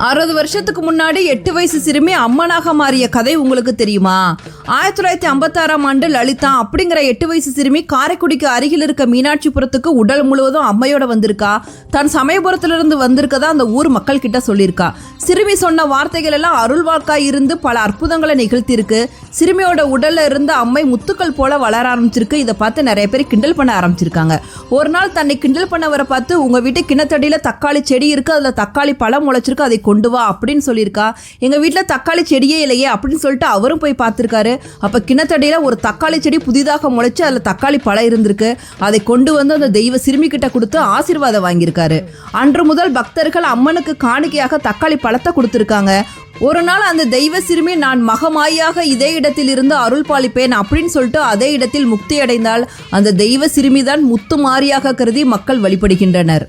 60 வருஷத்துக்கு முன்னாடி 8 வயசு சிறுமி அம்மனாக மாறிய கதை உங்களுக்கு தெரியுமா? 1956ஆம் ஆண்டு லலிதா அப்படிங்கிற 8 வயசு சிறுமி காரைக்குடிக்கு அருகில் இருக்க மீனாட்சிபுரத்துக்கு உடல் முழுவதும் அம்மையோட வந்திருக்கா. தான் சமயபுரத்திலிருந்து வந்திருக்கதா அந்த ஊர் மக்கள் கிட்ட சொல்லியிருக்கா. சிறுமி சொன்ன வார்த்தைகள் எல்லாம் அருள்வாக்காய் இருந்து பல அற்புதங்களை நிகழ்த்தியிருக்கு. சிறுமியோட உடல்ல இருந்த அம்மை முத்துக்கள் போல வளர ஆரம்பிச்சிருக்கு. இதை பார்த்து நிறைய பேர் கிண்டல் பண்ண ஆரம்பிச்சிருக்காங்க. ஒரு நாள் தன்னை கிண்டல் பண்ணவரை பார்த்து, உங்க வீட்டு கிணத்தடியில தக்காளி செடி இருக்கு, அதுல தக்காளி பழம் முளைச்சிருக்கு, அதை கொண்டு வா அப்படின்னு சொல்லியிருக்கா. எங்க வீட்டுல தக்காளி செடியே இல்லையே அப்படின்னு சொல்லிட்டு அவரும் போய் பார்த்திருக்காரு. அப்ப கிணத்தடியில ஒரு தக்காளி செடி புதிதாக முளைச்சு அதுல தக்காளி பழம் இருந்திருக்கு. அதை கொண்டு வந்து அந்த தெய்வ சிறுமி கிட்ட கொடுத்து ஆசீர்வாதம் வாங்கியிருக்காரு. அன்று முதல் பக்தர்கள் அம்மனுக்கு காணிக்கையாக தக்காளி பழத்தை கொடுத்திருக்காங்க. ஒரு நாள் அந்த தெய்வ சிறுமி, நான் மகமாயாக இதே இடத்தில் இருந்து அருள் பாலிப்பேன் அப்படின்னு சொல்லிட்டு அதே இடத்தில் முக்தி அடைந்தால் அந்த தெய்வ சிறுமிதான் முத்து மாரியாக கருதி மக்கள் வழிபடுகின்றனர்.